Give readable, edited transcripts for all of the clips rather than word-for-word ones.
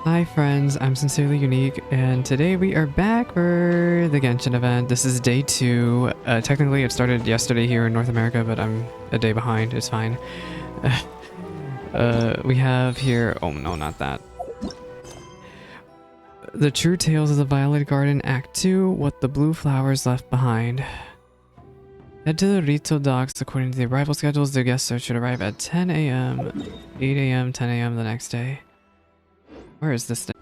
Hi friends, I'm Sincerely Unique, and today we are back for the Genshin event. This is day 2. Technically it started yesterday here in North America, but I'm a day behind. It's fine. We have here... Oh no, not that. The True Tales of the Violet Garden Act 2, What the Blue Flowers Left Behind. Head to the Itto docks. According to the arrival schedules, the guests should arrive at 10 a.m., 8 a.m., 10 a.m. the next day. Where is this thing?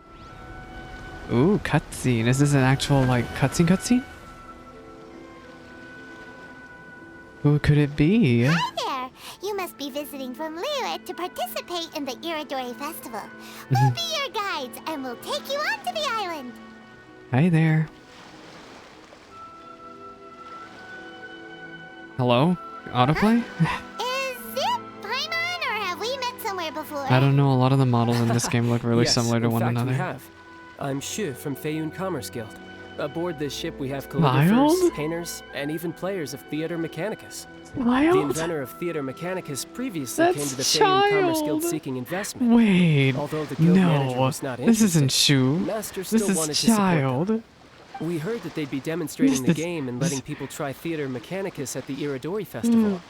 Ooh, cutscene. Is this an actual, like, cutscene? Who could it be? Hi there! You must be visiting from Liyue to participate in the Irodori festival. We'll be your guides, and we'll take you onto the island. Hi there. Hello? Autoplay? Is it Paimon, or have we met somewhere before? I don't know. A lot of the models in this game look really similar to one another. We have. I'm Hues from Feiyun Commerce Guild. Aboard this ship we have Mild? calligraphers, painters, and even players of Theater Mechanicus. Mild? The inventor of Theater Mechanicus previously That's came to the Feiyun Commerce Guild child. seeking investment. Wait. Although the guild manager was not this isn't interested, Shu. Master still This wanted is to support them. child. We heard that they'd be demonstrating the game and letting people try Theater Mechanicus at the Irodori festival.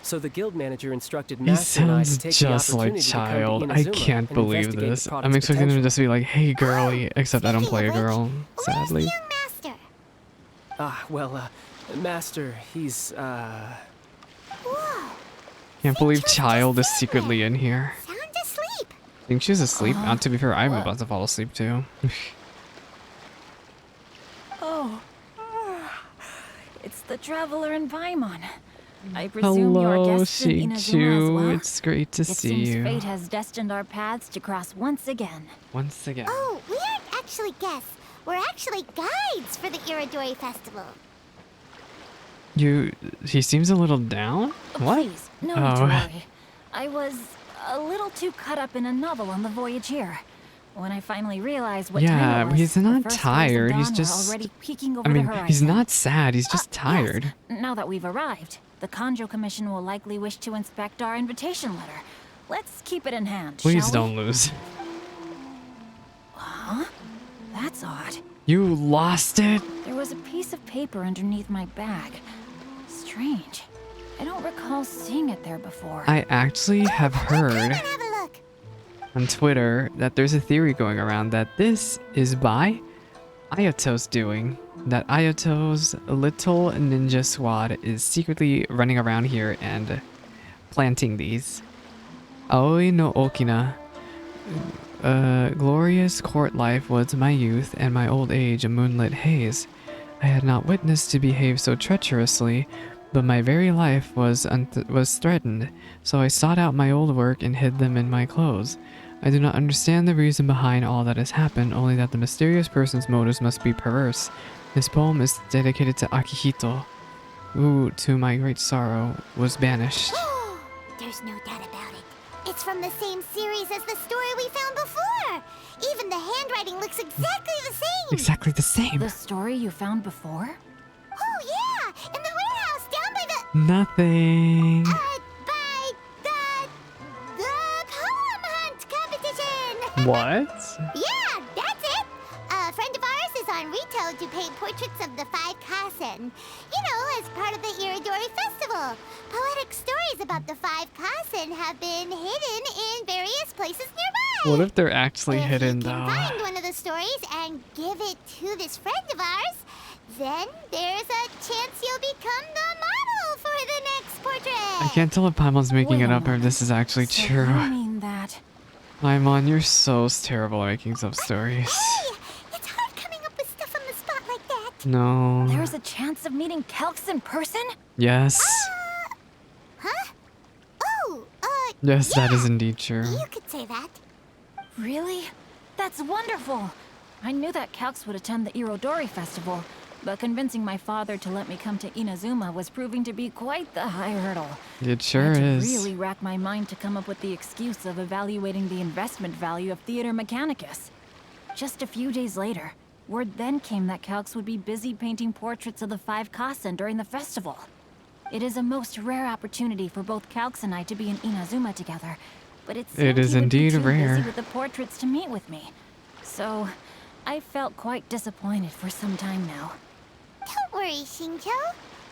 So the guild manager instructed He Master and I to sounds take just the like opportunity child. to come I to Inazuma can't and believe investigate the this. I'm product's expecting him to potential. just be like, hey girly, except I don't play a girl, Where's sadly. the young master? Master, he's, Whoa! Can't believe child is secretly in here. Sound asleep. I think she's asleep. To be fair, I'm about to fall asleep too. Oh, it's the traveler in Paimon. I presume you're Hello, guests in Inazuma as Xingqiu. well? It's great to It see seems you. fate has destined our paths to cross once again. Once again. Oh, we aren't actually guests. We're actually guides for the Irodori festival. He seems a little down? What? Please, no need to worry. I was a little too caught up in a novel on the voyage here. When I finally realized what time it was, he's the not first rays of tired. dawn He's were just... already peeking over I mean, the horizon. he's not sad. He's just tired. Yes. Now that we've arrived, the Kanjo Commission will likely wish to inspect our invitation letter. Let's keep it in hand, Please shall don't lose. Huh? That's odd. You lost it? There was a piece of paper underneath my bag. Strange. I don't recall seeing it there before. I actually have heard Have a look. on Twitter that there's a theory going around that this is by Iyoto's doing. That Iyoto's little ninja squad is secretly running around here and planting these. Aoi no Okina. Glorious court life was my youth, and my old age a moonlit haze. I had not witnessed to behave so treacherously, but my very life was threatened, so I sought out my old work and hid them in my clothes. I do not understand the reason behind all that has happened, only that the mysterious person's motives must be perverse. This poem is dedicated to Akihito, who, to my great sorrow, was banished. There's no doubt about it. It's from the same series as the story we found before. Even the handwriting looks exactly the same. Exactly the same. The story you found before? Oh yeah, in the warehouse down by the Nothing. by the poem hunt competition. What? Yeah, that's it. A friend of ours is on Rito to paint portraits of the 5 Kasen. You know, as part of the Irodori festival. Poetic stories about the 5 Kasen have been hidden in various places nearby. What if they're actually If hidden you can though? find one of the stories and give it to this friend of ours, then there's a chance you'll become the model for the next portrait. I can't tell if Paimon's making Wait it a up or if this is actually So true. you mean that? Paimon, you're so terrible at making up stories. Hey, it's hard coming up with stuff on the spot like that. No. There's a chance of meeting Calx in person? Yes. Huh? Oh, Yes, that yeah, is indeed true. You could say that. Really? That's wonderful! I knew that Calx would attend the Irodori festival, but convincing my father to let me come to Inazuma was proving to be quite the high hurdle. It sure I had to is. really rack my mind to come up with the excuse of evaluating the investment value of Theater Mechanicus. Just a few days later, word then came that Calx would be busy painting portraits of the 5 Kasen during the festival. It is a most rare opportunity for both Calx and I to be in Inazuma together, but it seemed is he would be indeed too rare. busy with the portraits to meet with me. So, I felt quite disappointed for some time now. Don't worry, Xingqiu.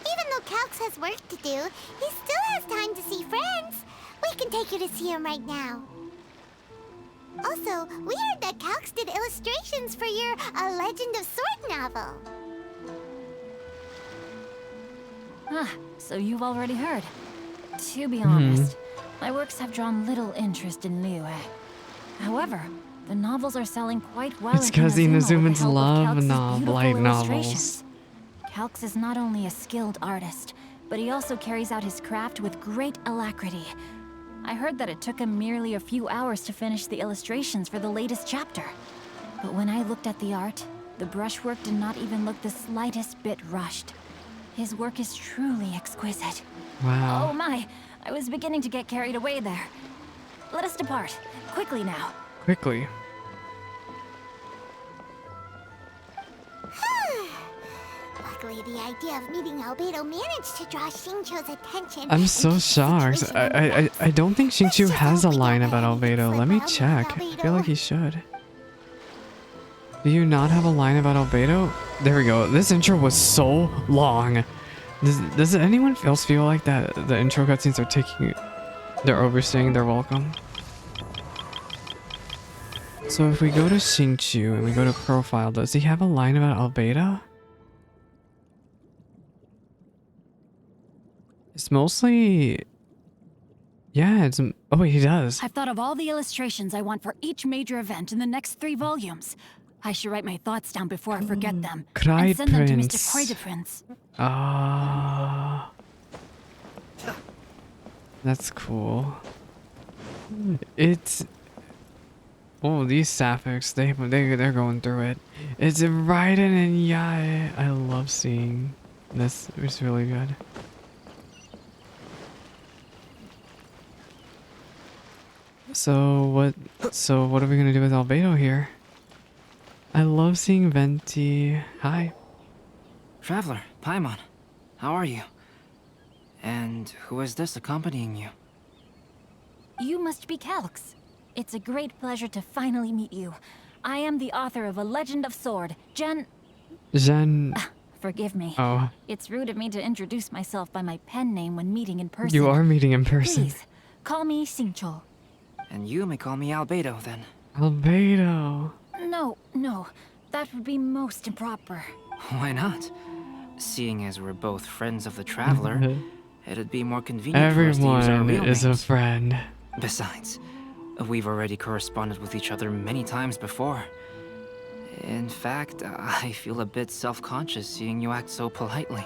Even though Calx has work to do, he still has time to see friends. We can take you to see him right now. Also, we heard that Calx did illustrations for your A Legend of Sword novel. Ah, so you've already heard. To be honest, my works have drawn little interest in Liyue. However, the novels are selling quite well. It's because Inazumans love light novels. Illustrations. Calx is not only a skilled artist, but he also carries out his craft with great alacrity. I heard that it took him merely a few hours to finish the illustrations for the latest chapter. But when I looked at the art, the brushwork did not even look the slightest bit rushed. His work is truly exquisite. Wow. Oh my, I was beginning to get carried away there. Let us depart, quickly now. Quickly. Luckily, the idea of meeting Albedo managed to draw Xingqiu's attention. I'm so shocked. I don't think Xingqiu has a line about Albedo. Let me check. I feel like he should. Do you not have a line about Albedo? There we go. This intro was so long. Does anyone else feel like that the intro cutscenes they're overstaying their welcome? So if we go to Xingqiu and we go to profile, does he have a line about Albedo? It's mostly... Yeah, it's... Oh wait, he does. I've thought of all the illustrations I want for each major event in the next 3 volumes. I should write my thoughts down before I forget them. Cried and send them to Prince. Mr. Cried Prince. Ah, that's cool. It's... Oh, these sapphics, they're going through it. It's Raiden and Yae. I love seeing this. It's really good. So what are we gonna do with Albedo here? I love seeing Venti. Hi. Traveler, Paimon, how are you? And who is this accompanying you? You must be Calx. It's a great pleasure to finally meet you. I am the author of A Legend of Sword, Jen. Forgive me. Oh. It's rude of me to introduce myself by my pen name when meeting in person. You are meeting in person. Please, call me Xingqiu. And you may call me Albedo, then. Albedo. No. That would be most improper. Why not? Seeing as we're both friends of the Traveler, it'd be more convenient for us to use our Everyone real is names. a friend. Besides, we've already corresponded with each other many times before. In fact, I feel a bit self-conscious seeing you act so politely.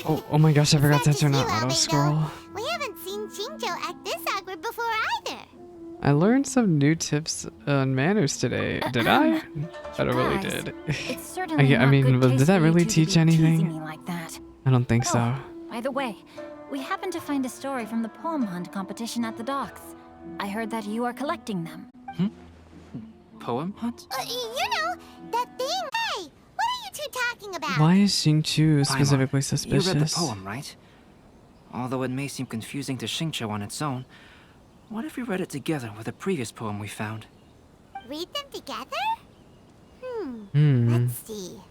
Oh my gosh, I forgot to Such turn as on you, auto Albedo. scroll. We haven't seen Xingqiu act this awkward before either. I learned some new tips on manners today. Did I? I don't really Guys, did. It's certainly I not mean, good but taste did that for you really two to teach be anything? teasing me like that. I don't think so. By the way, we happened to find a story from the poem hunt competition at the docks. I heard that you are collecting them. Poem hunt? You know, that thing. Hey, what are you two talking about? Why is Xingqiu Paimon, specifically You suspicious? read the poem, right? Although it may seem confusing to Xingqiu on its own, what if we read it together with a previous poem we found? Read them together? Hmm. Let's see.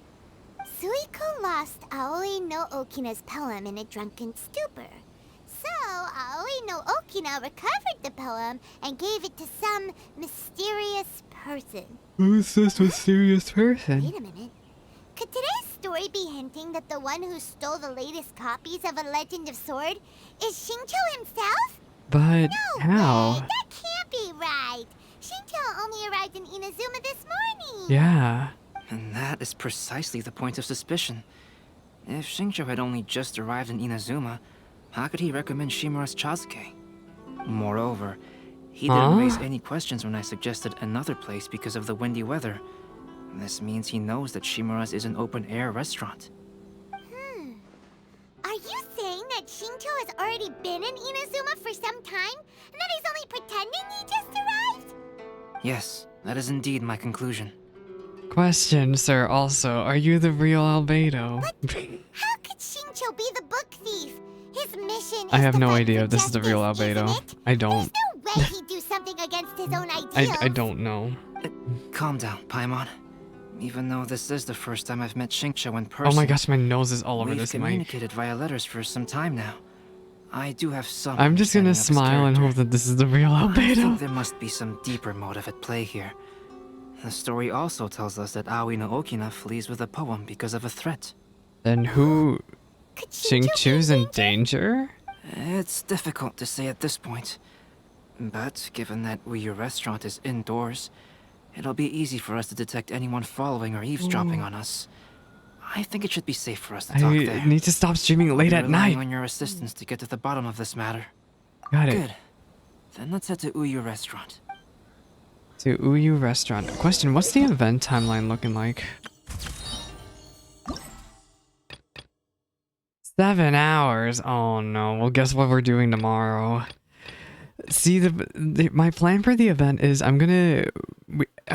Suiko lost Aoi no Okina's poem in a drunken stupor. So, Aoi no Okina recovered the poem and gave it to some mysterious person. Who's this mysterious person? Wait a minute. Could today's story be hinting that the one who stole the latest copies of A Legend of Sword is Xingqiu himself? But No how? way! That can't be right! Xingqiu only arrived in Inazuma this morning! Yeah. And that is precisely the point of suspicion. If Xingqiu had only just arrived in Inazuma, how could he recommend Shimura's Chazuke? Moreover, he didn't raise any questions when I suggested another place because of the windy weather. This means he knows that Shimura's is an open-air restaurant. Are you saying that Xingqiu has already been in Inazuma for some time? And that he's only pretending he just arrived? Yes, that is indeed my conclusion. Question, sir, also, are you the real Albedo? How could Xingqiu be the book thief? His mission is I have to no fight idea for if this is the real justice, Albedo. isn't it? I don't. There's no way he'd do something going against his own ideals. I don't know. Calm down, Paimon. Even though this is the first time I've met Xingqiu in person. Oh my gosh, my nose is all over we've this mic. communicated via letters for some time now. I do have some. I'm just gonna understanding of his smile and character. hope that this is the real I think Albedo. there must be some deeper motive at play here. The story also tells us that Aoi no Okina flees with a poem because of a threat. Then who? Could Xingqiu Xingqiu's in danger? It's difficult to say at this point. But given that Uyu Restaurant is indoors, it'll be easy for us to detect anyone following or eavesdropping on us. I think it should be safe for us to talk I there. need to stop streaming late I'll at be relying night. on your assistance to get to the bottom of this matter. Got it. Good. Then let's head to Uyu Restaurant. To Uyu Restaurant. Question, what's the event timeline looking like? 7 hours. Oh no. Well, guess what we're doing tomorrow? See, my plan for the event is I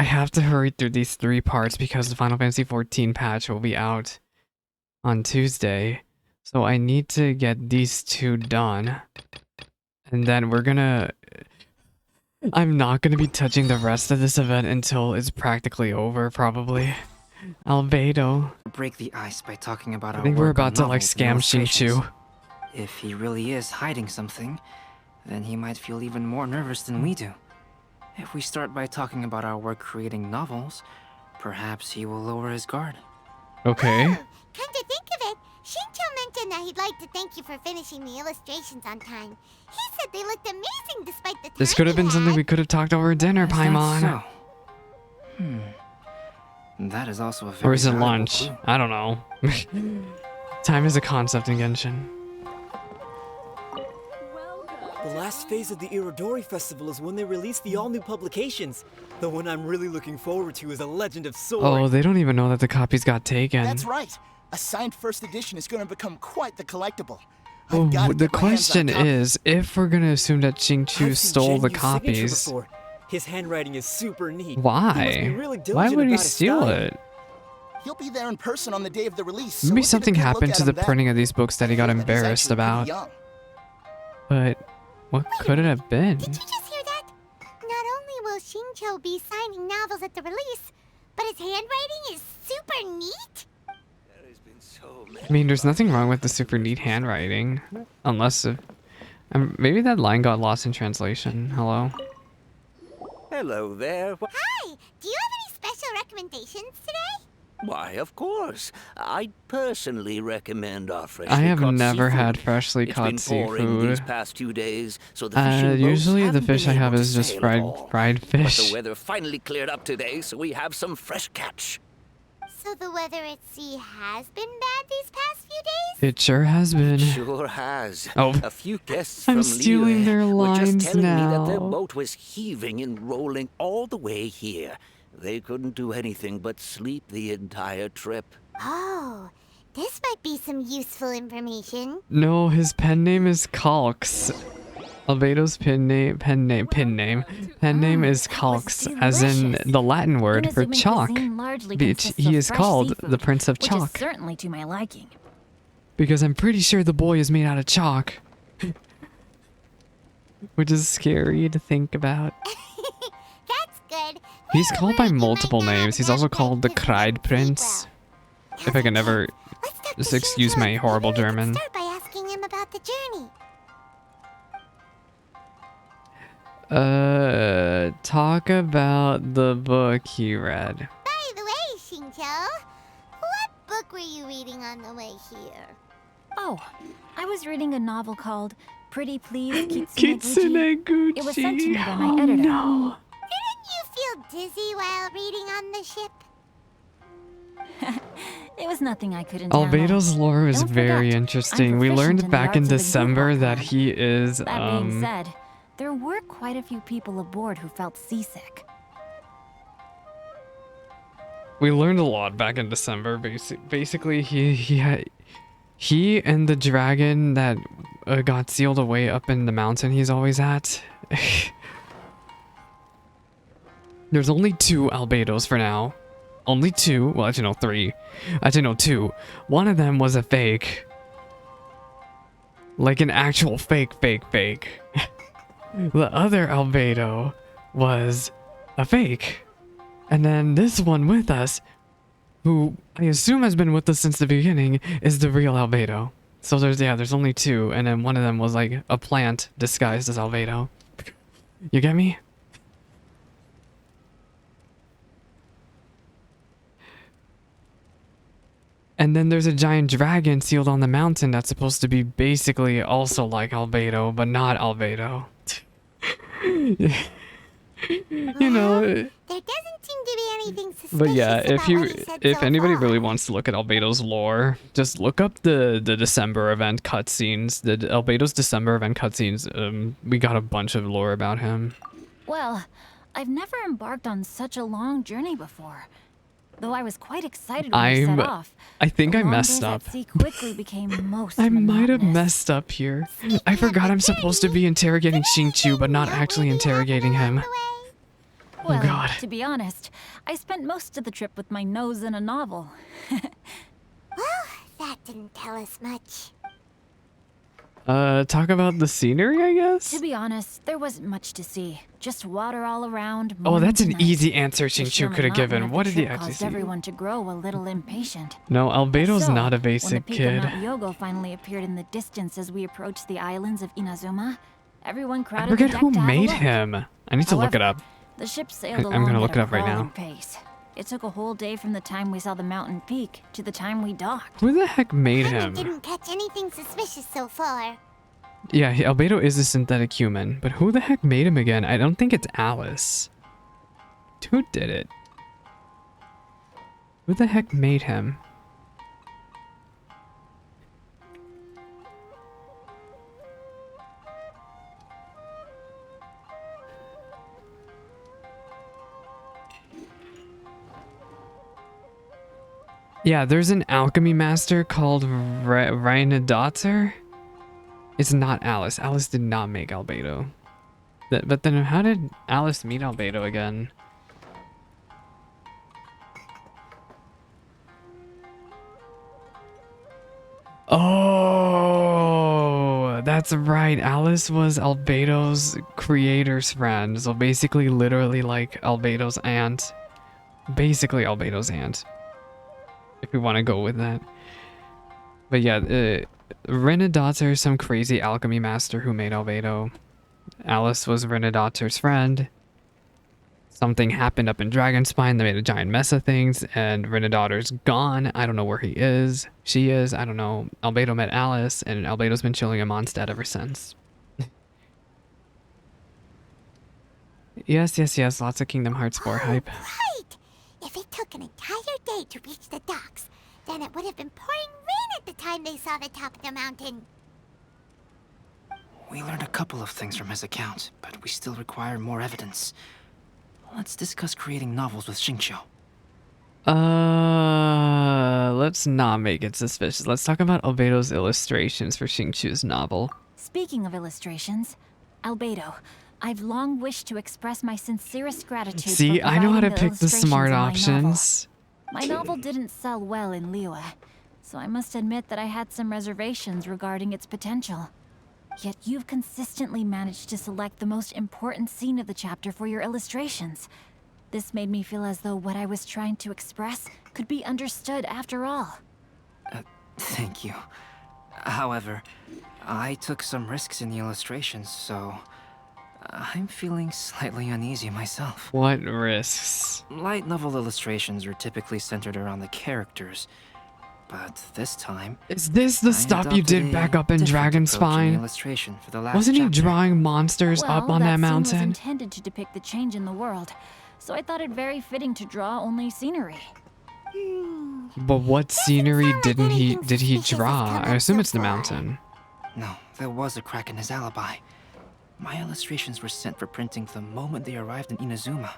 have to hurry through these 3 parts because the Final Fantasy XIV patch will be out on Tuesday. So I need to get these 2 done. And then I'm not gonna be touching the rest of this event until it's practically over, probably. Albedo. Break the ice by talking about our I think we're work on about to like novels and scam illustrations. Xingqiu. If he really is hiding something, then he might feel even more nervous than we do. If we start by talking about our work creating novels, perhaps he will lower his guard. Okay. Come to think of it, Xingqiu mentioned that he'd like to thank you for finishing the illustrations on time. He said they looked amazing despite the time This could have been he something had. we could have talked over dinner, Is that Paimon. so? That is also a very Or is it valuable lunch? clue. I don't know. Time is a concept in Genshin. The last phase of the Irodori Festival is when they release the all-new publications. The one I'm really looking forward to is A Legend of Sword. Oh, they don't even know that the copies got taken. That's right. A signed first edition is going to become quite the collectible. Well, I've gotta the get my hands on question a copy. is, if we're gonna assume that Xingqiu I've seen stole the Genyu's signature copies, before. His handwriting is super neat. He must why? be really Why diligent would he about his steal style. it? He'll be there in person on the day of the release. so Maybe we'll get a something good look happened at to the him then. printing of these books that he got I feel that he's embarrassed actually pretty about. young. But what could it have been? Did you just hear that? Not only will Xingqiu be signing novels at the release, but his handwriting is super neat. I mean, there's nothing wrong with the super neat handwriting, unless maybe that line got lost in translation. Hello. Hello there. Hi, do you have any special recommendations today? Why, of course. I personally recommend our freshly I have caught never seafood. had freshly It's caught been pouring these seafood. past 2 days, so the fishing boats Usually the haven't fish been I have able is to just sail at all. fried But fish. the weather finally cleared up today, so we have some fresh catch. So the weather at sea has been bad these past few days? It sure has been. Sure has. Oh. A few guests I'm from stealing Liyue their were just lines telling me that their now. boat was heaving and rolling all the way here. They couldn't do anything but sleep the entire trip. Oh, this might be some useful information. No, his pen name is Calx. Albedo's pen name is Calx, as in the Latin word for Inazuma chalk. cuisine largely He consists of is fresh called seafood, the Prince of which Chalk. is certainly to my liking. Because I'm pretty sure the boy is made out of chalk. Which is scary to think about. That's good. He's Well, called by you might multiple not names. He's have also read called the his Cried recipe Prince. well. If I can ever Let's talk to just excuse Xingqiu, my and horrible maybe we can German. Start by asking him about the journey. Talk about the book he read. By the way, Xingqiu, what book were you reading on the way here? Oh, I was reading a novel called Pretty Please Kitsune Kitsune Gucci. It was sent to me by my Oh, editor. no. Didn't you feel dizzy while reading on the ship? It was nothing I couldn't handle. Albedo's lore is Don't very forget, interesting. I'm We proficient learned in the back in arts of the December Gunpowder that Clan. he is That being said, there were quite a few people aboard who felt seasick. we learned a lot back in December. Basically, he and the dragon that got sealed away up in the mountain he's always at. There's only 2 Albedos for now. Only 2. Well, actually, no, 3. Actually, no, 2. One of them was a fake. Like an actual fake. The other Albedo was a fake. And then this one with us, who I assume has been with us since the beginning, is the real Albedo. So there's only two, and then one of them was like a plant disguised as Albedo. You get me? And then there's a giant dragon sealed on the mountain that's supposed to be basically also like Albedo, but not Albedo. You know. There doesn't seem to be anything suspicious. But yeah, if so anybody far. really wants to look at Albedo's lore, just look up the December event cutscenes. The Albedo's December event cutscenes. We got a bunch of lore about him. Well, I've never embarked on such a long journey before. Though I was quite excited when we set off. I think the I long messed days up. at sea quickly became most I might have monotonous. messed up here. I forgot I'm supposed to be interrogating Xingqiu, but not actually interrogating him. Well, Oh god. to be honest, I spent most of the trip with my nose in a novel. Well, that didn't tell us much. Talk about the scenery, I guess? To be honest, there wasn't much to see. Just water all around. Oh, morning that's to an night. easy answer The sheer Xingqiu could have monotony given. of the What did he trip actually caused see? everyone to grow a little impatient. No, Albedo's So, not a when basic the peak kid. of Mount Yogo finally appeared in the distance as we approached the islands of Inazuma, everyone I crowded forget the deck who to have a made look. him. I need to look it However, up. The ship sailed I'm gonna along look at it a up right crawling now. pace. It took a whole day from the time we saw the mountain peak to the time we docked. Who the heck made We him? didn't catch anything suspicious so far. Yeah, Albedo is a synthetic human, but who the heck made him again? I don't think it's Alice. Who did it? Who the heck made him? Yeah, there's an alchemy master called Reinadater. It's not Alice. Alice did not make Albedo. But then how did Alice meet Albedo again? Oh, that's right. Alice was Albedo's creator's friend. So basically, literally like Albedo's aunt. Basically Albedo's aunt. If we want to go with that. But yeah, Renadater is some crazy alchemy master who made Albedo. Alice was Renadater's friend. Something happened up in Dragonspine that made a giant mess of things, and Renadater's gone. I don't know where he is. She is. I don't know. Albedo met Alice, and Albedo's been chilling in Mondstadt ever since. Yes. Lots of Kingdom Hearts 4 hype. Right! If it took an entire day to reach the docks, then it would have been pouring rain at the time they saw the top of the mountain. We learned a couple of things from his account, but we still require more evidence. Let's discuss creating novels with Xingqiu. Let's not make it suspicious. Let's talk about Albedo's illustrations for Xingqiu's novel. Speaking of illustrations, Albedo, I've long wished to express my sincerest gratitude See, for I know how to providing pick the illustrations smart in my options. novel. My novel didn't sell well in Liyue, so I must admit that I had some reservations regarding its potential. Yet you've consistently managed to select the most important scene of the chapter for your illustrations. This made me feel as though what I was trying to express could be understood after all. Thank you. However, I took some risks in the illustrations, so I'm feeling slightly uneasy myself. What risks? Light novel illustrations are typically centered around the characters, but this time Is this the I stuff you adopted did a back up in different approach in the Dragonspine? illustration for the last Wasn't he chapter. drawing monsters Well, up on that scene was mountain? intended to depict the change in the world, so I thought it very fitting to draw only scenery. But what scenery sound like did he anything suspicious has draw? come I up assume so it's the far. mountain. No, there was a crack in his alibi. My illustrations were sent for printing the moment they arrived in Inazuma.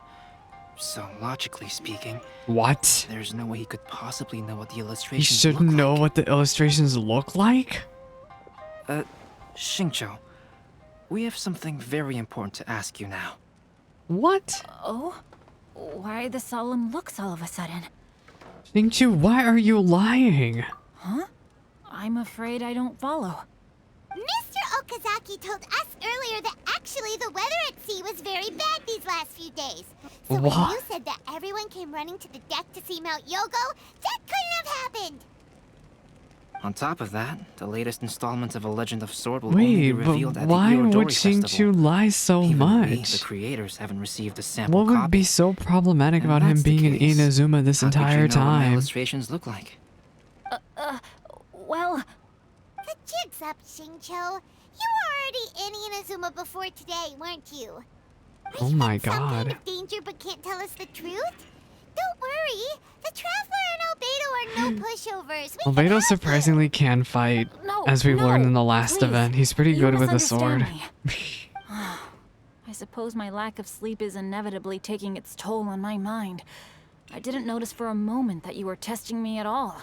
So, logically speaking, What? there's no way he could possibly know what the He illustrations should look know like. what the illustrations look like? Xingqiu, we have something very important to ask you now. What? Oh? Why the solemn looks all of a sudden? Xingqiu, why are you lying? I'm afraid I don't follow. Mr. Okazaki told us earlier that actually the weather at sea was very bad these last days. So when What? you said that everyone came running to the deck to see Mount Yogo, that couldn't have happened! On top of that, the latest installment of A Legend of Sword will only be Wait, revealed but at the why would Irodori Xingqiu Festival. lie so Even we, the much? creators, haven't received a sample What would copy. be so problematic And about him that's the being in case. Inazuma this How could you entire know what my time? illustrations look like? Well, The jig's up, Xingqiu. You were already in Inazuma before today, weren't you? Are Oh you my in some kind god. of danger but can't tell us the truth? Don't worry. The Traveler and Albedo are no pushovers. We can Albedo help surprisingly can fight, no. as we've learned in the no, last please. event. He's pretty You good with the misunderstand sword. me. I suppose my lack of sleep is inevitably taking its toll on my mind. I didn't notice for a moment that you were testing me at all.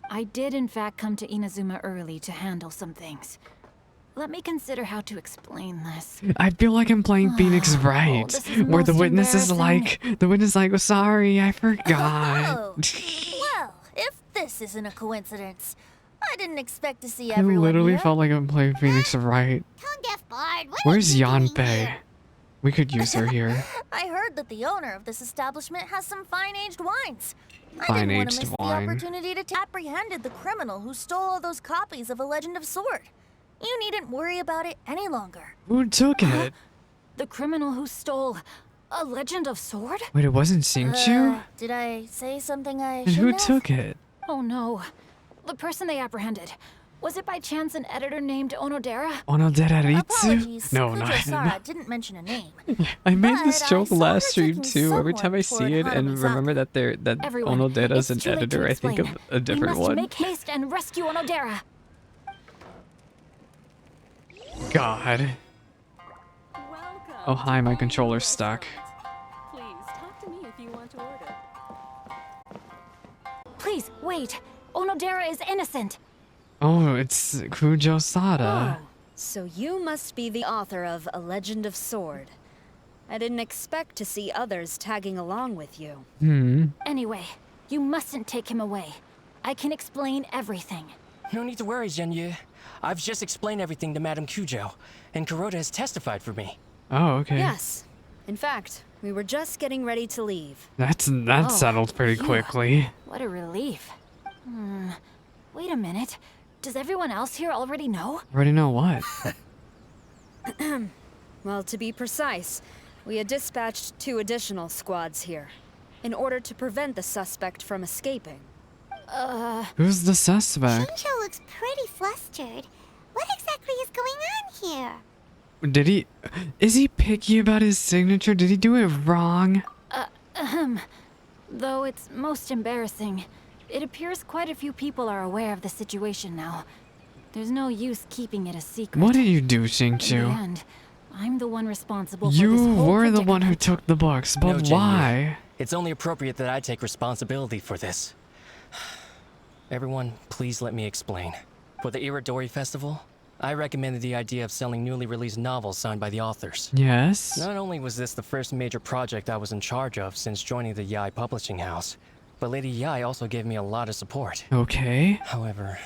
I did in fact come to Inazuma early to handle some things. Let me consider how to explain this. I feel like I'm playing Phoenix Wright, this is where the most witness is embarrassing. like, sorry, I forgot. Oh, well, if this isn't a coincidence, I didn't expect to see I everyone literally here. felt like I'm playing Phoenix Wright. Tone deaf bard. What Where's are you doing Yanpei? here? We could use her here. I heard that the owner of this establishment has some fine-aged wines. I didn't want to Fine-aged miss wine. the opportunity to apprehended the criminal who stole all those copies of A Legend of Sword. You needn't worry about it any longer. Who took it? The criminal who stole A Legend of Sword? Wait, it wasn't Xingqiu? Did I say something I And who shouldn't have? took it? Oh no. The person they apprehended. Was it by chance an editor named Onodera? Onoderaritsu? Apologies, No, Kujo no. Sara didn't mention a name. I made But this I joke saw last her stream taking too. Every time I someone see it toward and Hanamizaka. remember that Everyone, Onodera's an it's too late to editor, I think of explain. a different we must one. make haste and rescue Onodera. God. Oh hi, my controller's stuck. Please talk to me if you want to order. Please, wait. Onodera is innocent. Oh, it's Kujo Sada. Oh, so you must be the author of A Legend of Sword. I didn't expect to see others tagging along with you. Anyway, you mustn't take him away. I can explain everything. No need to worry, Xingqiu. I've just explained everything to Madame Kujo, and Kuroda has testified for me. Oh, okay. Yes. In fact, we were just getting ready to leave. That Oh, settled pretty phew. quickly. What a relief. Wait a minute. Does everyone else here already know? Already know what? Well, to be precise, we had dispatched 2 additional squads here, in order to prevent the suspect from escaping. Who's the suspect? Xingqiu looks pretty flustered. What exactly is going on here? Did he... Is he picky about his signature? Did he do it wrong? Though it's most embarrassing. It appears quite a few people are aware of the situation now. There's no use keeping it a secret. What did you do, In the Xingqiu? end, I'm the one responsible for this You whole were the one who predicament. took the books, No, but Xingqiu. why? It's only appropriate that I take responsibility for this. Everyone, please let me explain. For the Irodori Festival, I recommended the idea of selling newly released novels signed by the authors. Yes? Not only was this the first major project I was in charge of since joining the Yai publishing house, but Lady Yai also gave me a lot of support. Okay. However,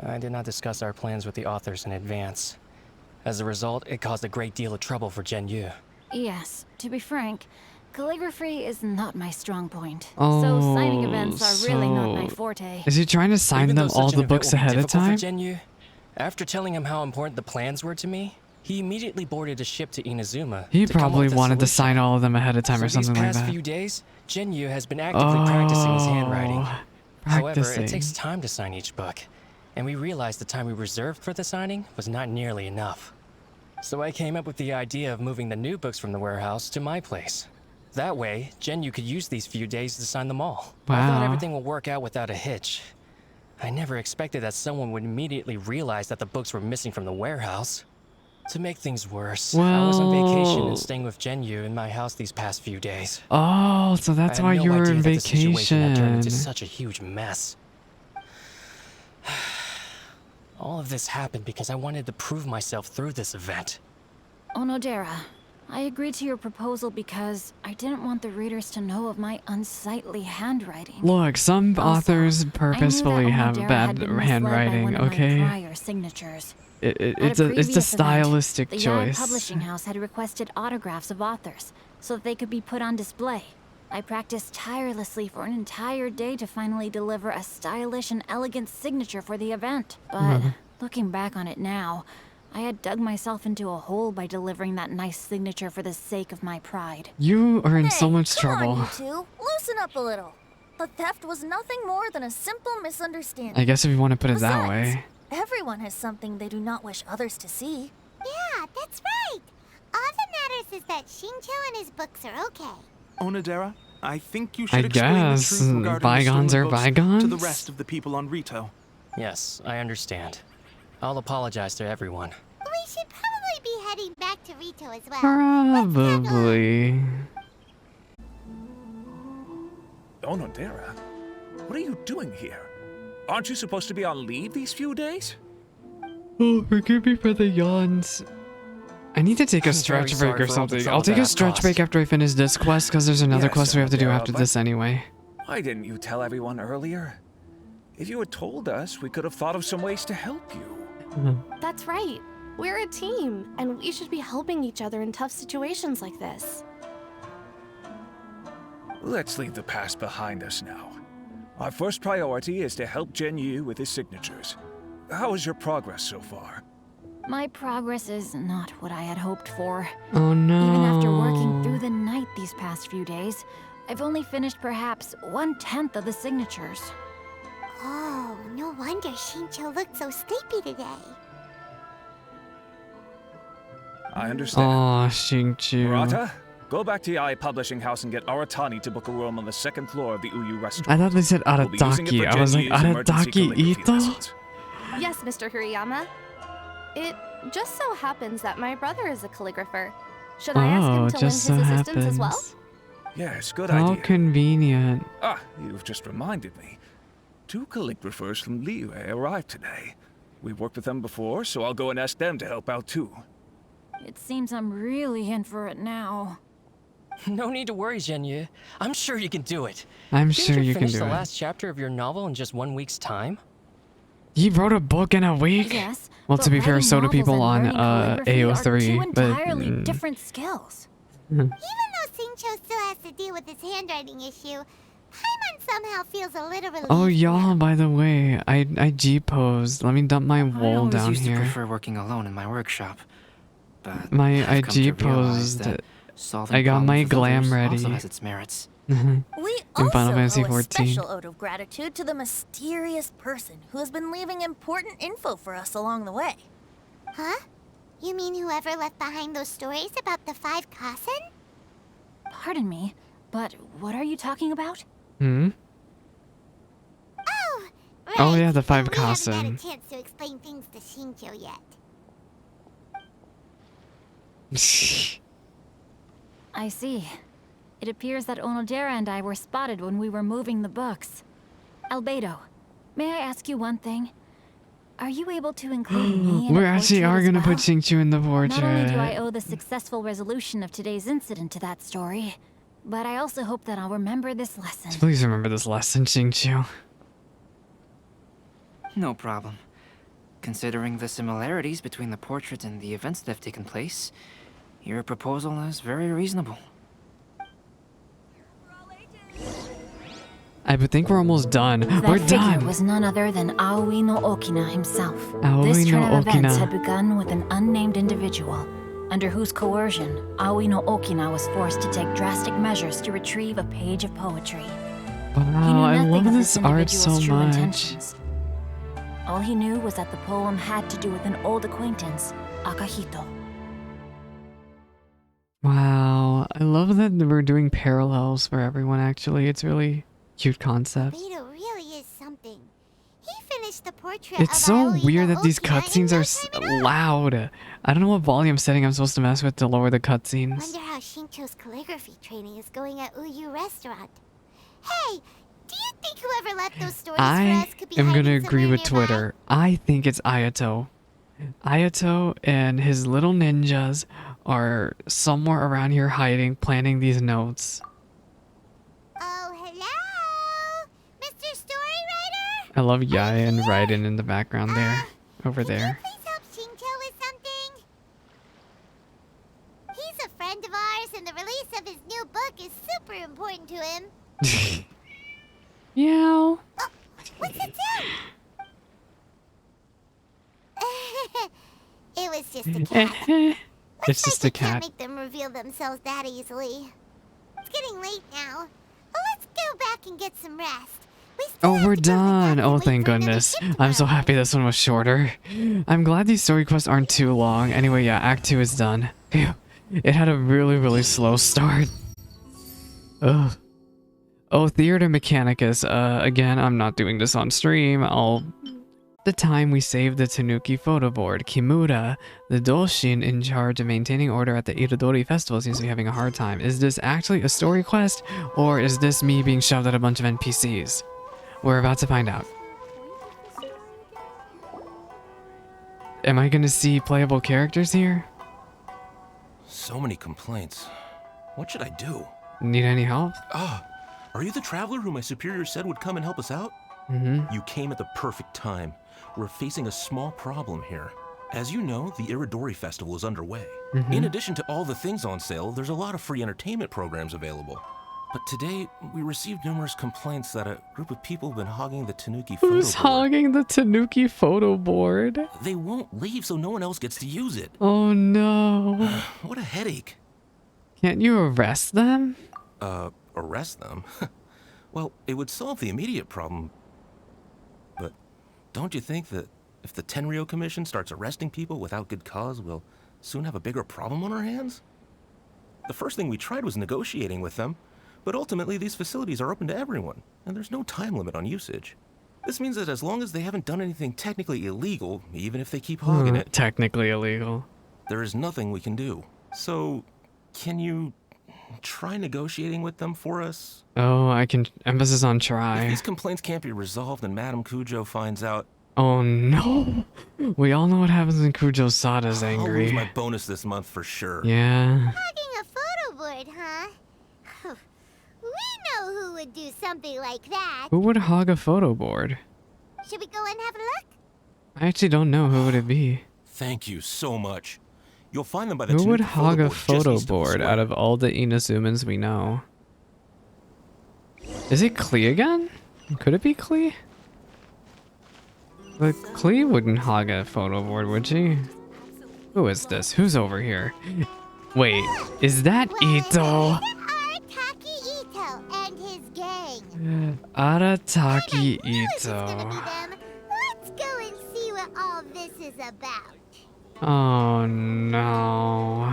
I did not discuss our plans with the authors in advance. As a result, it caused a great deal of trouble for Xingqiu. Yes, to be frank, calligraphy is not my strong point. Oh, so signing events are really not my so- forte. Is he trying to sign Even them though all such an the event books will be ahead of difficult time? For Xingqiu, after telling him how important the plans were to me, he immediately boarded a ship to Inazuma. He to come up probably with a wanted to solution. sign all of them ahead of time or So something these like past that. few days, Xingqiu has been actively practicing his handwriting. However, Practicing. it takes time to sign each book, and we realized the time we reserved for the signing was not nearly enough. So I came up with the idea of moving the new books from the warehouse to my place. That way, Xingqiu could use these few days to sign them all. I thought Wow. everything will work out without a hitch. I never expected that someone would immediately realize that the books were missing from the warehouse. To make things worse, I was on vacation Well- and staying with Xingqiu in my house these past few days. Oh, so that's I why had no you were idea in that the situation had turned into vacation. such a huge mess. All of this happened because I wanted to prove myself through this event. Onodera, I agreed to your proposal because I didn't want the readers to know of my unsightly handwriting. Look, some Also, authors I knew that purposefully have Onodera bad had been misled by handwriting, one of my okay? prior signatures. It's At a previous event, stylistic the Yai choice. publishing house had requested autographs of authors, so that they could be put on display. I practiced tirelessly for an entire day to finally deliver a stylish and elegant signature for the event. But looking back on it now, I had dug myself into a hole by delivering that nice signature for the sake of my pride. You are in so Hey, much come trouble. on, you two. Loosen up a little. The theft was nothing more than a simple misunderstanding. I guess if you want to put it that Besides, way. everyone has something they do not wish others to see. Yeah, that's right. All that matters is that Xingqiu and his books are okay. Onodera, I think you should I explain guess the truth regarding bygones the are stolen books bygones. to the rest of the people on Rito. Yes, I understand. I'll apologize to everyone. We should probably be heading back to Rito as well. Probably. Onodera, what are you doing here? Aren't you supposed to be on leave these few days? Oh, forgive me for the yawns. I need to take a I'm stretch very break or sorry for all the something. trouble I'll take that a I've stretch caused. break after I finish this quest, because there's another Yes, quest we have to do Onodera, after but- this anyway. Why didn't you tell everyone earlier? If you had told us, we could have thought of some ways to help you. That's right. We're a team, and we should be helping each other in tough situations like this. Let's leave the past behind us now. Our first priority is to help Xingqiu with his signatures. How is your progress so far? My progress is not what I had hoped for. Oh no. Even after working through the night these past few days, I've only finished perhaps 1/10 of the signatures. Oh, no wonder Xingqiu looked so sleepy today. I understand. Oh, Xingqiu. Murata, go back to Yae Publishing House and get Aratani to book a room on the second floor of the Uyu restaurant. I thought they said We'll be using it Arataki. for I was like, Xingqiu's emergency Arataki calligraphy Itto? lessons. Yes, Mr. Hirayama. It just so happens that my brother is a calligrapher. Should I ask him Oh, to lend just his so assistance as well? happens. Yes, good How idea. convenient. Ah, you've just reminded me. 2 calligraphers from Liyue arrived today. We've worked with them before, so I'll go and ask them to help out too. It seems I'm really in for it now. No need to worry, Xingqiu. I'm sure you can do it. I'm Didn't sure you can finish do the it. last chapter of your novel in just 1 week's time? He wrote a book in a week? Yes. Well, but to be fair, writing so do novels people on and learning calligraphy are AO3, two but entirely different skills. Even though Xingqiu still has to deal with his handwriting issue, Paimon somehow feels a little relieved. Oh, y'all, by the way, I G-posed. Let me dump my I wool always down used to here. prefer working alone in my workshop. But I I've come to realize G-posed. that solving I got my problems with glam others ready. Also has its merits. We In also Final Fantasy owe a 14. special ode of gratitude to the mysterious person who has been leaving important info for us along the way. Huh? You mean whoever left behind those stories about the 5 Kasen? Pardon me, but what are you talking about? Hmm? Oh, right. Oh, yeah, the 5 We haven't had a Kasen. chance to explain things to Xingqiu yet. I see. It appears that Onodera and I were spotted when we were moving the books. Albedo, may I ask you one thing? Are you able to include me in We a actually portrait are as gonna well? put Xingqiu in the Not only do I portrait. owe the successful resolution of today's incident to that story, but I also hope that I'll remember this lesson. Please remember this lesson, Xingqiu. No problem. Considering the similarities between the portraits and the events that have taken place, your proposal is very reasonable. I would think we're almost done. We're That figure done! was none other than Aoi no Okina himself. Aoi This turn no of events Okina. had begun with an unnamed individual, under whose coercion Aoi no Okina was forced to take drastic measures to retrieve a page of poetry. He knew Wow, I nothing love of this art so individual's true much. intentions. All he knew was that the poem had to do with an old acquaintance, Akahito. Wow, I love that we're doing parallels for everyone, actually. It's really cute concept. Albedo really is something. He finished the portrait It's of so Aoi weird no that these Okina in cutscenes no are time at all. loud. I don't know what volume setting I'm supposed to mess with to lower the cutscenes. Wonder how Xingqiu's calligraphy training is going at Uyu Restaurant. Hey, do you think whoever left those stories for I us could be am hiding gonna agree somewhere with nearby? Twitter. I think it's Ayato. Ayato and his little ninjas are somewhere around here hiding, planning these notes. Oh, hello? Mr. Story Writer? I love Yae and Raiden in the background there. Over there. Please help Xingqiu with something. He's a friend of ours, and the release of his super important to him. Meow. Oh, what's it do? It was just a cat. It's just a cat. Can't make them reveal themselves that easily. It's getting late now. Well, let's go back and get some rest. Oh, we're done. Oh, thank goodness. I'm so happy this one was shorter. I'm glad these story quests aren't too long. Anyway, yeah, Act 2 is done. Phew. It had a really slow start. Ugh. Oh, Theater Mechanicus. Again, I'm not doing this on stream. The time we saved the Tanuki photo board, Kimura, the Doshin in charge of maintaining order at the Irodori festival, seems to be having a hard time. Is this actually a story quest, or is this me being shoved at a bunch of NPCs? We're about to find out. Am I gonna see playable characters here? So many complaints. What should I do? Need any help? Ah, are you the traveler who my superior said would come and help us out? Mm-hmm. You came at the perfect time. We're facing a small problem here. As you know, the Irodori Festival is underway. Mm-hmm. In addition to all the things on sale, there's a lot of free entertainment programs available. But today, we received numerous complaints that a group of people have been hogging the Tanuki photo board. Who's hogging the Tanuki photo board? They won't leave so no one else gets to use it. Oh no. What a headache. Can't you arrest them? Arrest them? Well, it would solve the immediate problem. But don't you think that if the Tenryo Commission starts arresting people without good cause, we'll soon have a bigger problem on our hands? The first thing we tried was negotiating with them, but ultimately these facilities are open to everyone, and there's no time limit on usage. This means that as long as they haven't done anything technically illegal, even if they keep hogging it... Technically illegal. There is nothing we can do. So, can you try negotiating with them for us? Oh, I can... Emphasis on try. If these complaints can't be resolved and Madame Kujo finds out... Oh no! We all know what happens when Kujo Sada's I'll angry. lose my bonus this month for sure. Yeah. Hogging a photo board, huh? We know who would do something like that. Who would hog a photo board? Should we go and have a look? I actually don't know. Who would it be? Thank you so much. You'll find them by the Who would Tanuki hog a just photo east of this board way. out of all the Inazumans we know? Is it Klee again? Could it be Klee? But Klee wouldn't hog a photo board, would she? Who is this? Who's over here? Wait, is that Itto? Arataki Itto and his gang. Arataki Let's Itto. go and see what all this is about. Oh no.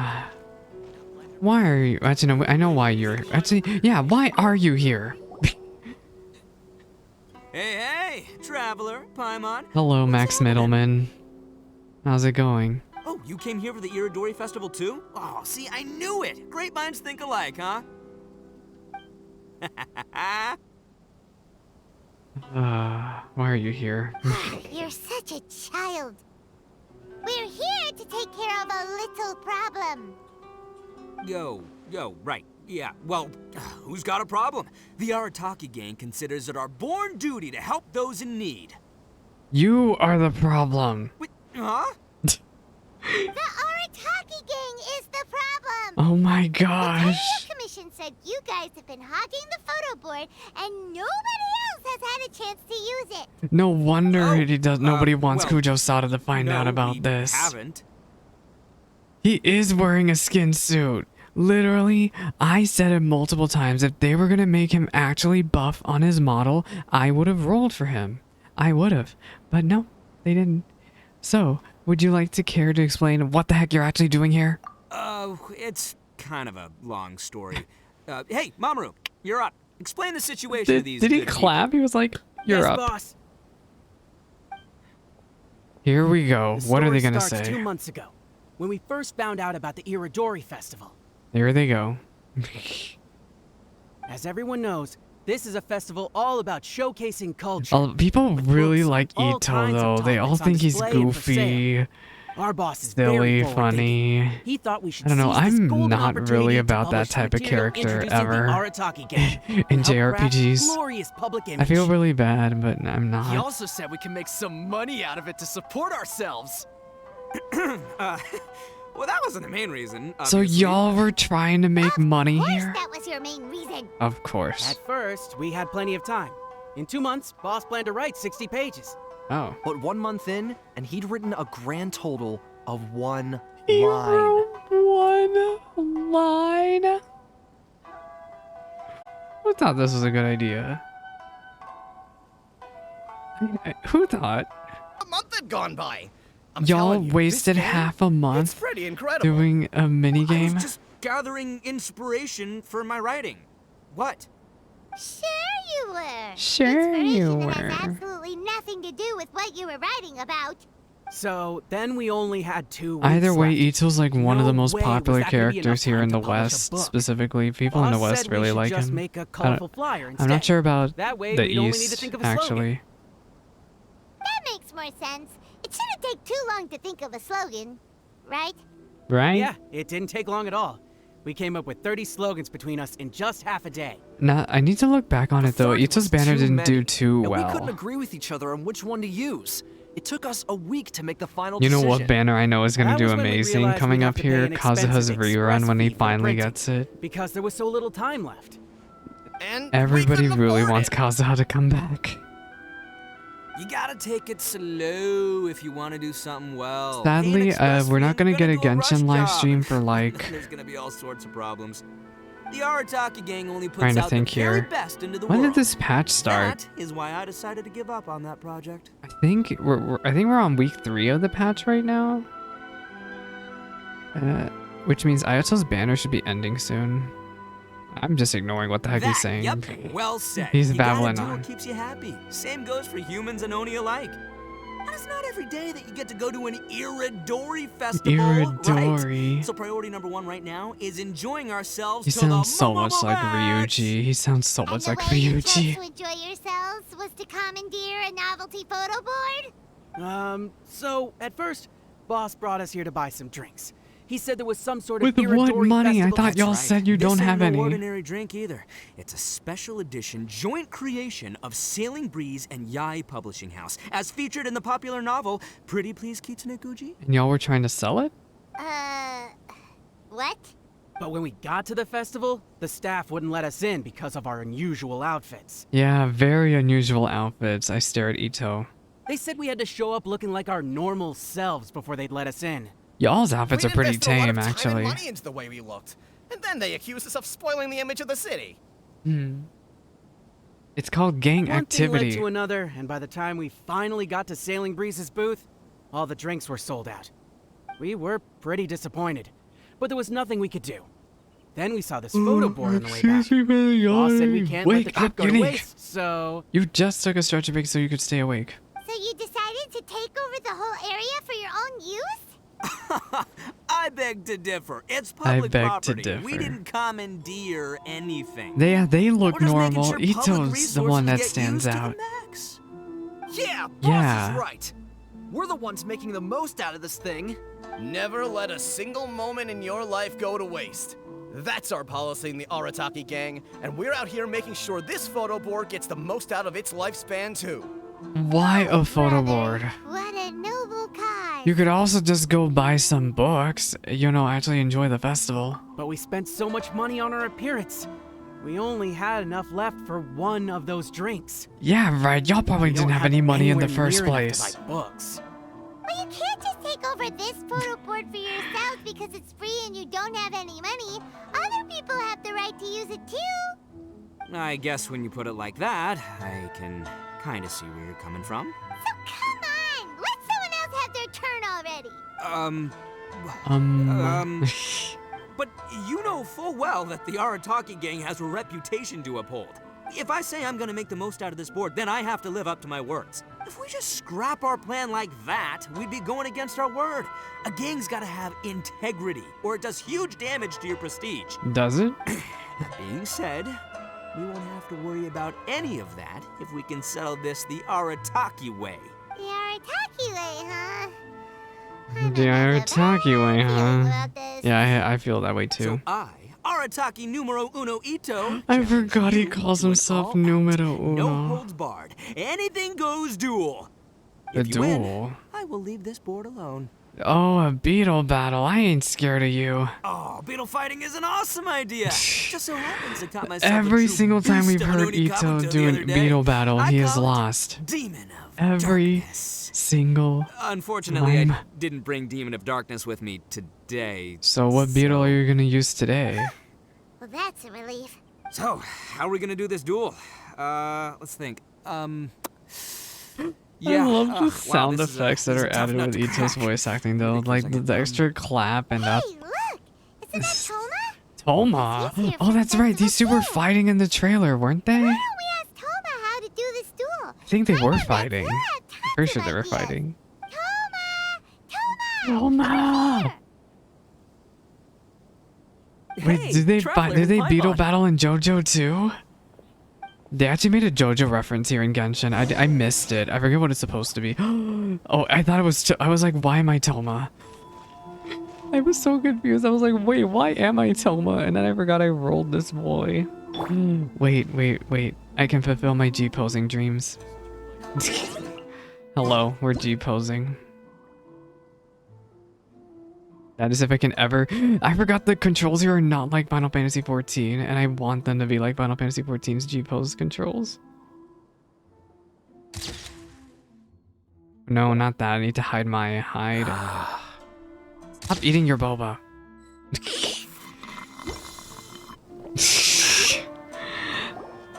Why are you... Actually, no, I know why you're... Actually, yeah, why are you here? Hey, traveler, Paimon. Hello, Max Middleman. How's it going? Oh, you came here for the Irodori Festival too? Oh, see, I knew it. Great minds think alike, huh? Why are you here? You're such a child. We're here to take care of a little problem. Yo, right. Yeah, well, who's got a problem? The Arataki gang considers it our born duty to help those in need. You are the problem. Wait, huh? The Arataki gang is the problem. Oh my The gosh. Tenryo Commission said you guys have been hogging the photo board and nobody else has had a chance to use it. No wonder he does. Nobody wants well, Kujo Sada to find out about we this. haven't. He is wearing a skin suit. Literally, I said it multiple times. If they were gonna make him actually buff on his model, I would have rolled for him. I would have. But no, they didn't. So, would you like to care to explain what the heck you're actually doing here? It's kind of a long story. Hey, Mamoru, you're up. Explain the situation to these Did he good clap? He was like, you're yes, up. Boss. Here we go. The What are they story gonna starts say? 2 months ago, when we first found out about the Irodori Festival. There they go. As everyone knows, this is a festival all about showcasing culture. People really like all Itto kinds of though. They all topics on think he's display and for goofy, sale. Our boss is very silly, forward-thinking. funny. He thought we should I don't know. seize this I'm golden not opportunity really to about that publish type of material character introducing ever. the Arataki gang In and help craft JRPGs. glorious public I image. feel really bad, but I'm He not. also said we can make some money out of it to support ourselves. Well, that wasn't the main reason. So y'all were trying to make money here? That was your main reason. Of course. At first, we had plenty of time. In 2 months, boss planned to write 60 pages. Oh. But 1 month in, and he'd written a grand total of 1 He line. wrote 1 line? Who thought this was a good idea? Who thought? A month had gone by. I'm Y'all telling you, wasted this game, half a month It's pretty incredible. doing a mini I game? was just gathering inspiration for my writing. What? Sure you were. Sure you Inspiration were. has absolutely nothing to do with what you were writing about. So then we only had 2 weeks Either way, left. Itto's like one of the No most way was popular that gonna be characters enough here time in to the publish a West, book. specifically. People in the Boss West said we really should like just him. make a I don't- colorful flyer I'm not instead. sure about That way, the we'd only need to East, think of a slogan. actually. That makes more sense. It shouldn't take too long to think of a slogan, right? Right? Yeah, it didn't take long at all. We came up with 30 slogans between us in just half a day. Now, I need to look back on it though. Itto's banner Too didn't many, do too and we couldn't well. agree with each other on which one to use. It took us a week to make the final You know decision. what banner I know is gonna That do was when we amazing realized coming we'd up have to pay here? an expensive Kazuha's express rerun when he fee for the finally printing, gets it. Because there was so little time left. And Everybody really wants Kazuha to come back. You gotta take it slow if you want to do something well. Sadly, we're not gonna get a do a rush Genshin live job. stream for like. There's gonna be all sorts of problems. The Arataki gang only puts Trying to out think the very here. best into the When world. did this patch start? That is why I decided to give up on that project. I think we're on week 3 of the patch right now. Which means Ioto's banner should be ending soon. I'm just ignoring what the heck he's saying. Yep, well said. He's you gotta babbling do on. what keeps you happy. Same goes for humans and Oni alike. And it's not every day that you get to go to an Irodori festival, Irodori. right? So priority number 1 right now is enjoying ourselves He to the sounds so much like max. Ryuji. He sounds so much like Way you chose Ryuji. to enjoy yourselves was to commandeer a novelty photo board? So at first, boss brought us here to buy some drinks. He said there was some sort With of what Irodori money? I festival. thought y'all said you This don't ain't have no any. ordinary drink either. It's a special edition joint creation of Sailing Breeze and Yai Publishing House, as featured in the popular novel Pretty Please Kitsune Guji. And y'all were trying to sell it? What? But when we got to the festival, the staff wouldn't let us in because of our unusual outfits. Yeah, very unusual outfits. I stare at Itto. They said we had to show up looking like our normal selves before they'd let us in. Y'all's outfits we are pretty invested a lot tame, of time actually. and money into the way we looked, and then they accused us of spoiling the image of the city. It's called gang One thing activity. led to another, and by the time we finally got to Sailing Breeze's booth, all the drinks were sold out. We were pretty disappointed, but there was nothing we could do. Then we saw this photo board on the way back. Excuse me, Boss said we yawning. can't let the Wake trip up, go to Unique. waste, so... You just took a stretch break so you could stay awake. So you decided to take over the whole area for your own use? I beg to differ. It's I public beg to property. differ. We didn't commandeer anything. They look We're just making normal. sure public Itto's the one resources that get stands used to the out. max. Yeah, boss Yeah. is right. We're the ones making the most out of this thing. Never let a single moment in your life go to waste. That's our policy in the Arataki gang, and we're out here making sure this photo board gets the most out of its lifespan too. Why a photo board? What a noble cause. You could also just go buy some books, actually enjoy the festival. But we spent so much money on our appearance. We only had enough left for one of those drinks. Yeah, right. Y'all probably We didn't don't have any money in the anywhere first near enough place. to buy books. Well, you can't just take over this photo board for yourselves because it's free and you don't have any money. Other people have the right to use it too. I guess when you put it like that, I can kind of see where you're coming from. So come on, let someone else have their turn already. But you know full well that the Arataki gang has a reputation to uphold. If I say I'm gonna make the most out of this board, then I have to live up to my words. If we just scrap our plan like that, we'd be going against our word. A gang's gotta have integrity, or it does huge damage to your prestige. Does it? That being said, we won't have to worry about any of that if we can settle this the Arataki way. The Arataki way, huh? The Arataki way, huh? Yeah, I feel that way too. I, Arataki numero uno Itto, I forgot he calls himself numero no uno. holds barred. Anything goes duel. The If you win, duel? I will leave this board alone. Oh, a beetle battle. I ain't scared of you. Oh, beetle fighting is an awesome idea. Just so happens I caught myself Every a true single time we've beast of heard an Oni Itto Kabuto do the a other day. beetle battle, I he is call it lost. Demon of Every Darkness. single Unfortunately, I time. didn't bring Demon of Darkness with me today. So what beetle are you gonna use today? Well, that's a relief. So, how are we gonna do this duel? Let's think. Yeah. I love the wow, sound this is a- effects that this is are a tough added nut with to Itto's crack. voice acting though, like the extra clap and up. Hey, look! Isn't that Toma! He's here Oh, for the that's right. These two were fighting in the trailer, weren't they? Why I don't we ask Toma how to do this duel? think they were fighting. Pretty sure they were fighting. Toma! Wait, Hey, did they Traveler, did they hi, beetle bud. battle in JoJo too? They actually made a JoJo reference here in Genshin. I missed it. I forget what it's supposed to be. Oh, I thought it was. I was like, why am I Toma? I was so confused. I was like, wait, why am I Toma? And then I forgot I rolled this boy. Wait. I can fulfill my G posing dreams. Hello, we're G posing. That is if I can ever. I forgot the controls here are not like Final Fantasy XIV, and I want them to be like Final Fantasy XIV's G-pose controls. No, not that. I need to hide my hide. Stop eating your boba.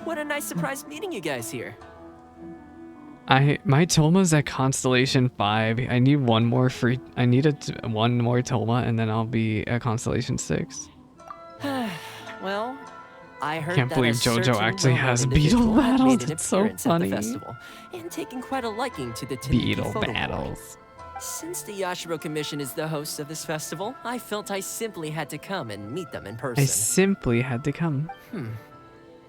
What a nice surprise meeting you guys here. My Toma's at Constellation 5. I need one more free. I need one more Toma, and then I'll be at Constellation 6. Well, I heard Can't that believe a JoJo certain actually well-known has individual beetle had battles. made an It's so appearance at funny. the festival and taken quite a liking to the Beetle photo board. battles. Since the Yashiro Commission is the host of this festival, I felt I simply had to come and meet them in I person. simply had to come.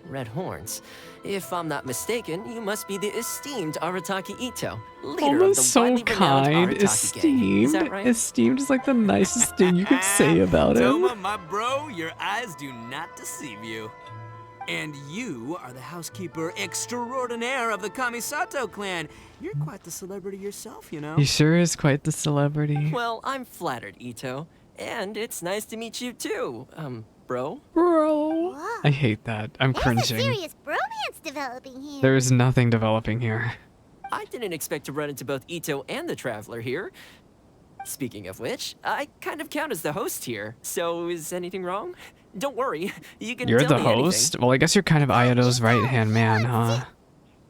Red horns. If I'm not mistaken, you must be the esteemed Arataki Itto, leader of Toma's the so widely renowned kind. Arataki gang. Is Esteemed. that right? Esteemed is like the nicest thing you could say about him. Toma, my bro, your eyes do not deceive you. And you are the housekeeper extraordinaire of the Kamisato clan. You're quite the celebrity yourself, you know. He sure is quite the celebrity. Well, I'm flattered, Itto. And it's nice to meet you too, bro. Bro. I hate that. I'm There's a cringing. serious bromance developing here. There is nothing developing here. I didn't expect to run into both Itto and the Traveler here. Speaking of which, I kind of count as the host here. So is anything wrong? Don't worry, you can You're tell the me anything. host? Well, I guess you're kind of Irodo's right-hand man, huh?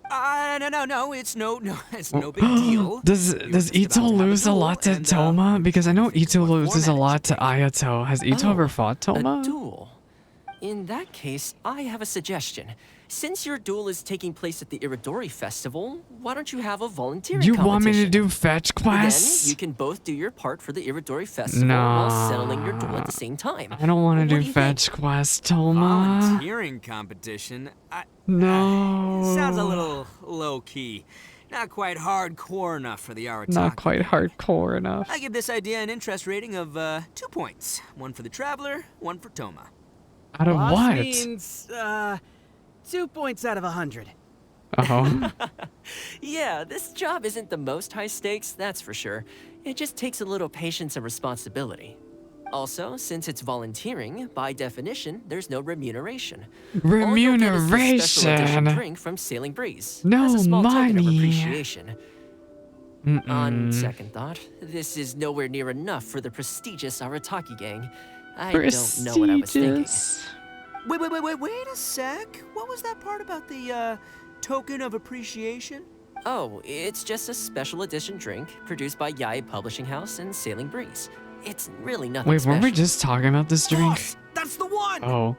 No, it's no big deal. Does Itto lose a lot to Toma? Because I know Itto loses a lot to Ayato. Has Itto ever fought Toma? A duel. In that case, I have a suggestion. Since your duel is taking place at the Irodori Festival, why don't you have a volunteering You competition? want me to do fetch Then quests? you can both do your part for the Irodori Festival Nah. while settling your duel at the same time. I don't want to do do you fetch quests, Toma. Volunteering competition? No. Sounds a little low-key. Not quite hardcore enough for the Arataki. Not quite hardcore enough. I give this idea an interest rating of 2 points. One for the Traveler, one for Toma. Out of Loss what? means, 2 points out of 100. Oh. Yeah, this job isn't the most high stakes, that's for sure. It just takes a little patience and responsibility. Also, since it's volunteering, by definition, there's no remuneration. All you'll get is this special edition Remuneration. drink from Sailing Breeze. No as a small token of money. appreciation. On Mm-mm. second thought, this is nowhere near enough for the prestigious Arataki gang. I don't know what I was thinking. Prestigious. Wait a sec. What was that part about the, token of appreciation? Oh, it's just a special edition drink produced by Yae Publishing House and Sailing Breeze. It's really nothing Wait, special. weren't we just talking about this drink? That's the one! Oh.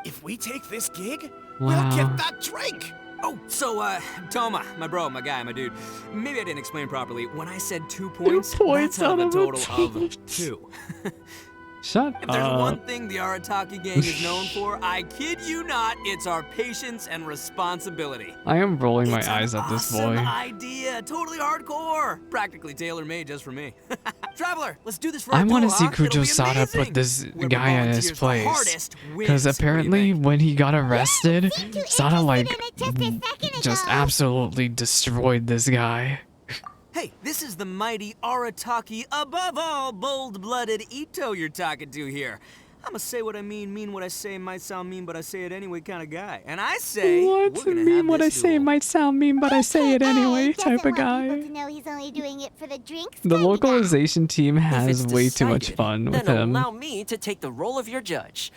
If we take this gig, Wow. we'll get that drink! Oh, so, Toma, my bro, my guy, my dude. Maybe I didn't explain properly. When I said 2 points, points that's out of a out of a total of 2. Shut If there's one up. thing the Arataki gang is known for, I kid you not, it's our patience and responsibility. I am rolling my It's eyes an at this awesome boy. idea, totally hardcore. Practically tailor-made just for me. Traveler, let's do this for I our want to duel, see huh? It'll Kujo be Sada amazing. put this Whoever guy in his volunteers the place. hardest Because wins. What do you apparently think? when he got arrested, Sada like just a second just ago. absolutely destroyed this guy. Hey, this is the mighty Arataki, above all bold-blooded Itto you're talking to here. I'm a say what I mean what I say, might sound mean, but I say it anyway kind of guy. And I say, What? we're gonna Mean have what I this say duel. might sound mean, but I say it anyway type of People guy. to know he's only doing it for the drinks. The localization team has it's way too much decided, fun with then him. allow me to take the role of your judge.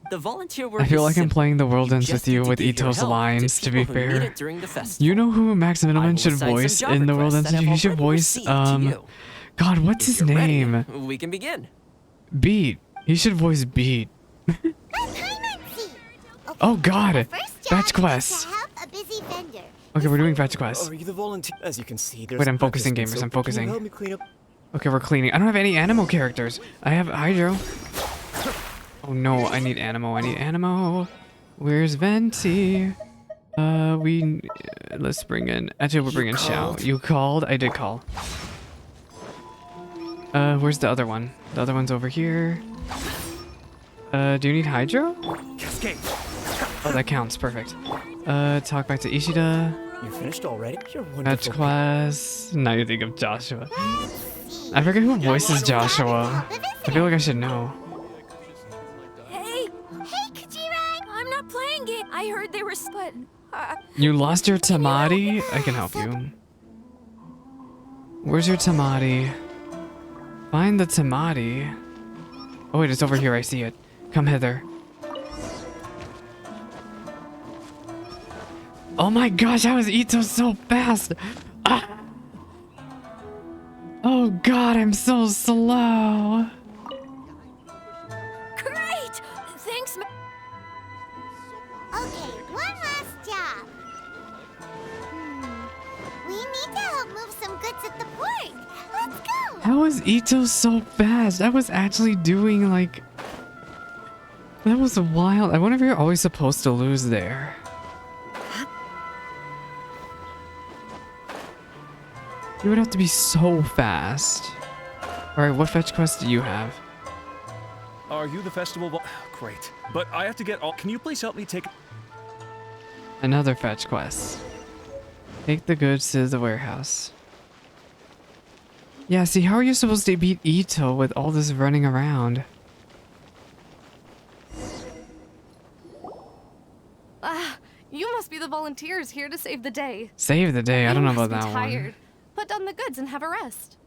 The volunteer work I feel is like I'm simple. playing The World Ends just with You need to with give your Ito's help lines, to be people who need fair. it during the festival. You know who Max I will Middleman should assign some voice job in The World requests Ends that with You? He have should already voice, received to you. God, what's If his you're ready, name? we can begin. Beat. He should voice Beat. Oh God! Fetch quest. A busy vendor. Okay, we're doing fetch quest. Are you the volunteer? As you can see, there's Wait, I'm focusing, participants, gamers. so I'm can you focusing. help me clean up? Okay, we're cleaning. I don't have any animal characters. I have Hydro. Oh no, I need Animo. I need Animo. Where's Venti? Let's bring in. Actually, we're bringing Xiao. You called? I did call. Where's the other one? The other one's over here. Do you need Hydro? Cascade. Oh, that counts. Perfect. Talk back to Ishida. You finished already? You're Fetch wonderful. quest. Now you think of Joshua. I forget who voices Joshua. I feel like I should know. Hey, Kajira! I'm not playing it. I heard they were split. You lost your Tamati? I can help you. Where's your Tamati? Find the Tamati. Oh wait, it's over here. I see it. Come hither. Oh my gosh, how is Itto so fast? Ah. Oh god, I'm so slow. Great! Thanks, Okay, one last job. We need to help move some goods at the port. Let's go. How is Itto so fast? I was actually doing like... That was wild. I wonder if you're always supposed to lose there. You would have to be so fast. Alright, what fetch quest do you have? Are you the festival? Great. But I have to get all. Can you please help me take. Another fetch quest. Take the goods to the warehouse. Yeah, see, how are you supposed to beat Itto with all this running around? You must be the volunteers here to save the day. Save the day. I don't know You about must that be one. tired. Put down the goods and have a rest.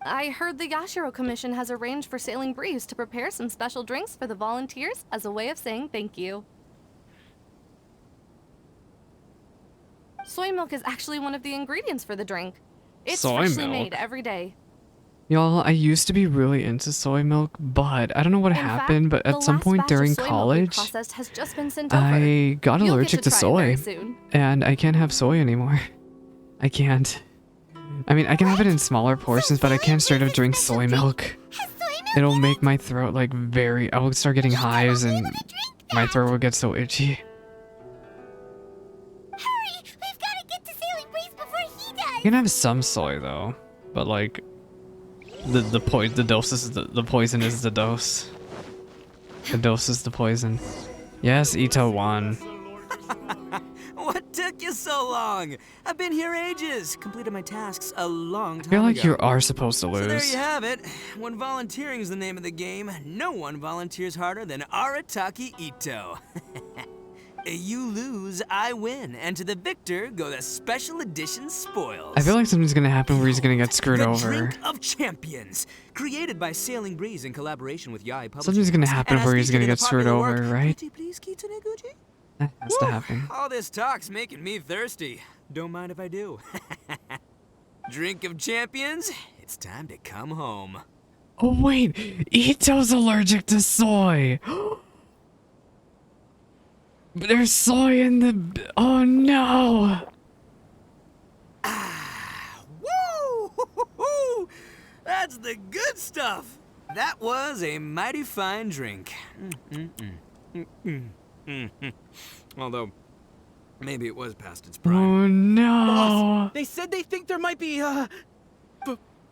I heard the Yashiro Commission has arranged for Sailing Breeze to prepare some special drinks for the volunteers as a way of saying thank you. Soy milk is actually one of the ingredients for the drink. It's Soy freshly milk? made every day. Y'all, I used to be really into soy milk, but I don't know what In fact, happened, but the at some last point batch of during soy milk we college, processed has just been sent over. I got You'll get allergic to try it very soy, soon. and I can't have soy anymore. I can't. I mean, I can have it in smaller portions, but I can't straight up drink soy milk. It'll make my throat like I will start getting hives and my throat will get so itchy. We've got to get to Sailing Breeze before he does. You can have some soy though, but like the dose is the poison is the dose. The dose is the poison. Yes, Itto won. What took you so long? I've been here ages. Completed my tasks a long time I feel like ago. you are supposed to So there lose. you have it. When volunteering is the name of the game, no one volunteers harder than Arataki Itto. You lose, I win, and to the victor go the special edition spoils. I feel like something's gonna happen where he's gonna get screwed The over. Drink of Champions, created by Sailing Breeze in collaboration with Yai Publishing. Something's gonna House, happen and where as he's gonna featured in get the screwed popular over, work, right? Pretty please, Kitsune Gucci? That has to happen. All this talk's making me thirsty. Don't mind if I do. Drink of Champions, it's time to come home. Oh wait, Itto's allergic to soy. But there's soy in the. Oh no! Woo! That's the good stuff. That was a mighty fine drink. Although, maybe it was past its prime. Oh no! Boss, they said they think there might be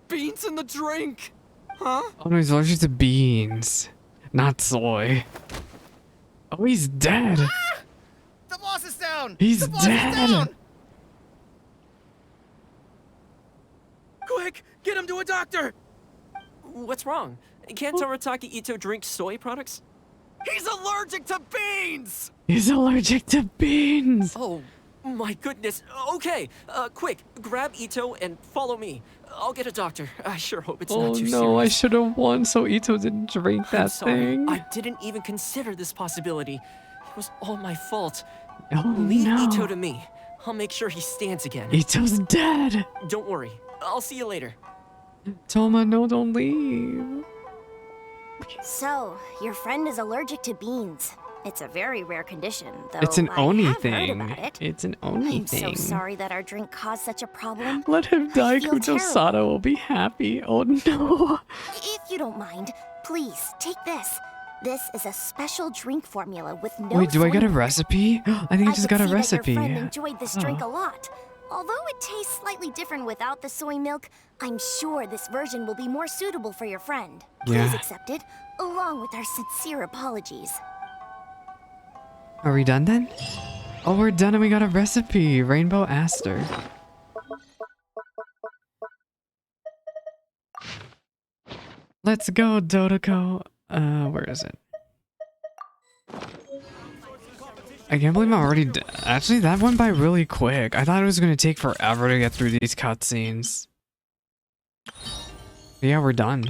beans in the drink. Huh? Oh no, he's allergic to beans, not soy. Oh, he's dead. The boss is down! He's The boss is dead. down! Quick, get him to a doctor! What's wrong? Can't Arataki Itto drink soy products? He's allergic to beans! He's allergic to beans! Oh, my goodness. Okay, quick, grab Itto and follow me. I'll get a doctor. I sure hope it's not too serious. Oh no, I should have won so Itto didn't drink that I'm sorry. thing. I didn't even consider this possibility. It was all my fault. Oh Leave no. Itto to me. I'll make sure he stands again. Itto's dead! Don't worry. I'll see you later. Toma, no, don't leave. So, your friend is allergic to beans. It's a very rare condition, though. It's an I Oni have heard thing. about it. It's an Oni I'm thing. so sorry that our drink caused such a problem. Let him die, I feel Kujo terrible. Sato will be happy. Oh no. If you don't mind, please take this. This is a special drink formula with no Wait, do I get a soy. recipe? I think I just could got a see recipe. That your friend enjoyed this drink Oh. a lot. Although it tastes slightly different without the soy milk, I'm sure this version will be more suitable for your friend. Please Yeah. accept it, along with our sincere apologies. Are we done then? Oh, we're done and we got a recipe. Rainbow Aster. Let's go, Dodoko. Where is it? I can't believe I'm already actually, that went by really quick. I thought it was going to take forever to get through these cutscenes. Yeah, we're done.